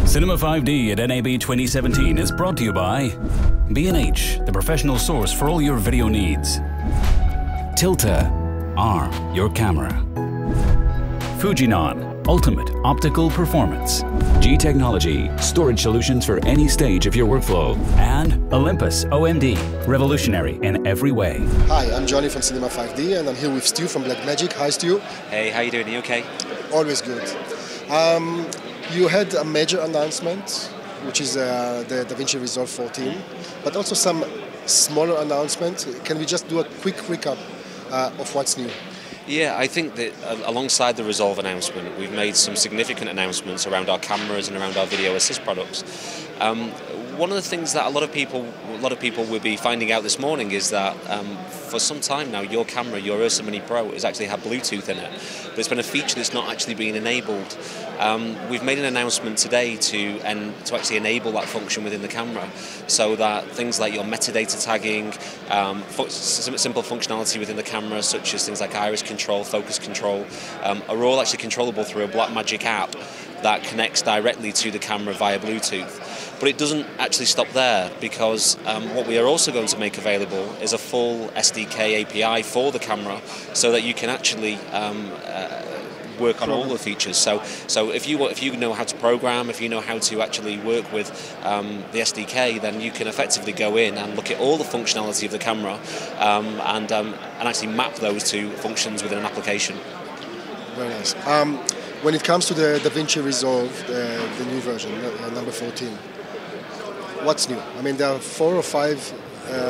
Cinema 5D at NAB 2017 is brought to you by B&H, the professional source for all your video needs. Tilta, arm your camera. Fujinon, ultimate optical performance. G Technology, storage solutions for any stage of your workflow. And Olympus OMD, revolutionary in every way. Hi, I'm Johnny from Cinema 5D, and I'm here with Stu from Blackmagic. Hi, Stu. Hey, how you doing? Are you okay? Always good. You had a major announcement, which is the DaVinci Resolve 14, but also some smaller announcements. Can we just do a quick recap of what's new? Yeah, I think that alongside the Resolve announcement, we've made some significant announcements around our cameras and around our video assist products. One of the things that a lot of people will be finding out this morning is that for some time now, your camera, your Ursa Mini Pro, has actually had Bluetooth in it, but it's been a feature that's not actually being enabled. We've made an announcement today to actually enable that function within the camera, so that things like your metadata tagging, simple functionality within the camera, such as things like iris control, focus control, are all actually controllable through a Blackmagic app that connects directly to the camera via Bluetooth. But it doesn't actually stop there, because what we are also going to make available is a full SDK API for the camera, so that you can actually work on all the features. So if you know how to program, if you know how to actually work with the SDK, then you can effectively go in and look at all the functionality of the camera and actually map those to functions within an application. Very nice. When it comes to the DaVinci Resolve, the new version, number 14, what's new? I mean, there are 4 or 5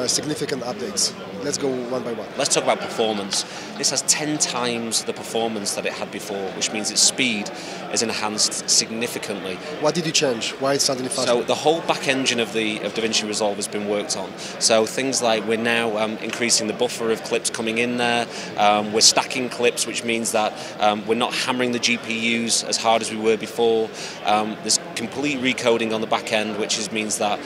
significant updates. Let's go one by one. Let's talk about performance. This has 10 times the performance that it had before, which means its speed is enhanced significantly. What did you change? Why it's suddenly faster? So the whole back engine of DaVinci Resolve has been worked on. So things like we're now increasing the buffer of clips coming in there. We're stacking clips, which means that we're not hammering the GPUs as hard as we were before. There's complete recoding on the back end, which means that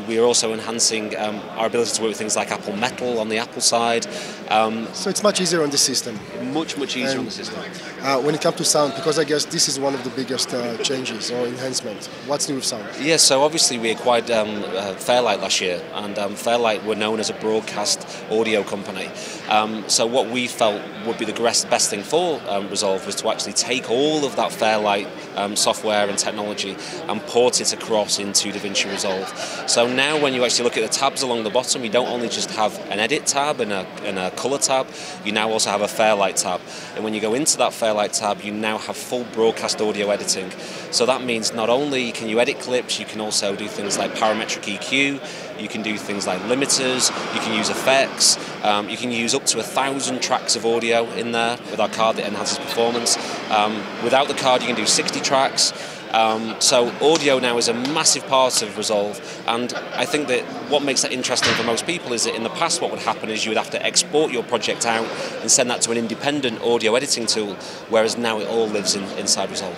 we are also enhancing our ability to work with things like Apple Metal on the Apple side. So it's much easier on the system. Much easier on the system. When it comes to sound, because I guess this is one of the biggest changes or enhancement. What's new with sound? Yeah, so obviously we acquired Fairlight last year, and Fairlight were known as a broadcast audio company. So what we felt would be the best thing for Resolve was to actually take all of that Fairlight software and technology and port it across into DaVinci Resolve. So now when you actually look at the tabs along the bottom, you don't only just have an edit tab and a color tab, you now also have a Fairlight tab. And when you go into that Fairlight tab, you now have full broadcast audio editing. So that means not only can you edit clips, you can also do things like parametric EQ, you can do things like limiters, you can use effects, you can use up to 1,000 tracks of audio in there with our card that enhances performance. Without the card, you can do 60 tracks. So audio now is a massive part of Resolve, and I think that what makes that interesting for most people is that in the past what would happen is you would have to export your project out and send that to an independent audio editing tool, whereas now it all lives inside Resolve.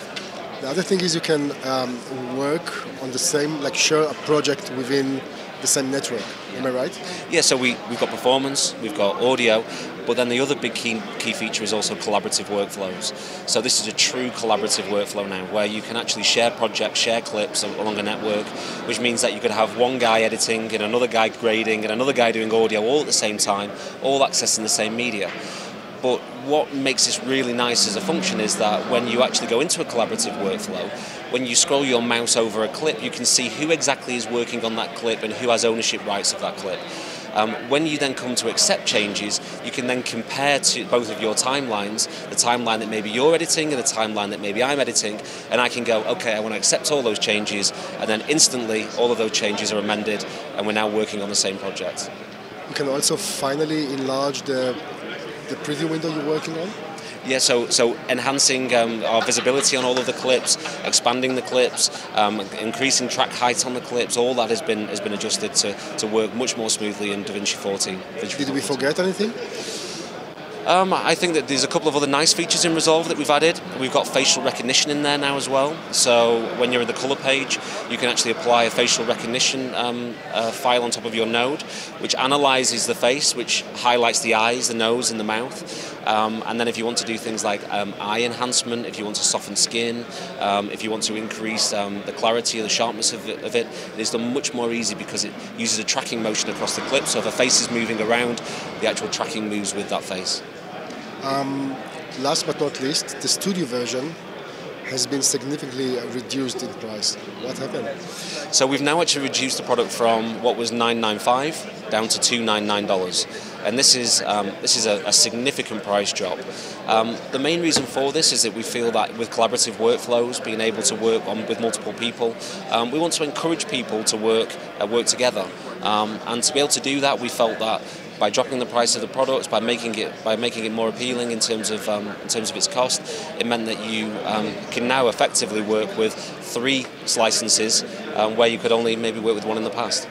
The other thing is you can work on the same, like share a project within the same network. Am I right? Yeah, so we've got performance, we've got audio, but then the other big key feature is also collaborative workflows. So this is a true collaborative workflow now, where you can actually share projects, share clips along a network, which means that you could have one guy editing and another guy grading and another guy doing audio all at the same time, all accessing the same media. But what makes this really nice as a function is that when you actually go into a collaborative workflow, when you scroll your mouse over a clip, you can see who exactly is working on that clip and who has ownership rights of that clip. When you then come to accept changes, you can then compare to both of your timelines, the timeline that maybe you're editing and the timeline that maybe I'm editing, and I can go, okay, I want to accept all those changes, and then instantly all of those changes are amended, and we're now working on the same project. You can also finally enlarge the preview window you're working on? Yeah, so enhancing our visibility on all of the clips, expanding the clips, increasing track height on the clips, all that has been adjusted to work much more smoothly in DaVinci 14. Did we forget anything? I think that there's a couple of other nice features in Resolve that we've added. We've got facial recognition in there now as well. So when you're in the color page, you can actually apply a facial recognition file on top of your node, which analyzes the face, which highlights the eyes, the nose, and the mouth. And then if you want to do things like eye enhancement, if you want to soften skin, if you want to increase the clarity or the sharpness of it, it's done much more easy because it uses a tracking motion across the clip. So if a face is moving around, the actual tracking moves with that face. Last but not least, the studio version has been significantly reduced in price. What happened? So we've now actually reduced the product from what was $995 down to $299, and this is a significant price drop. The main reason for this is that we feel that with collaborative workflows, being able to work with multiple people, we want to encourage people to work together, and to be able to do that, we felt that by dropping the price of the products, by making it more appealing in terms of its cost, it meant that you can now effectively work with 3 licenses where you could only maybe work with 1 in the past.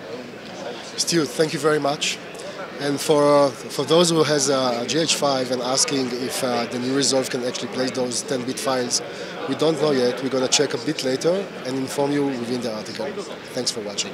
Stu, thank you very much. And for those who has a GH5 and asking if the new Resolve can actually place those 10-bit files, we don't know yet. We're going to check a bit later and inform you within the article. Thanks for watching.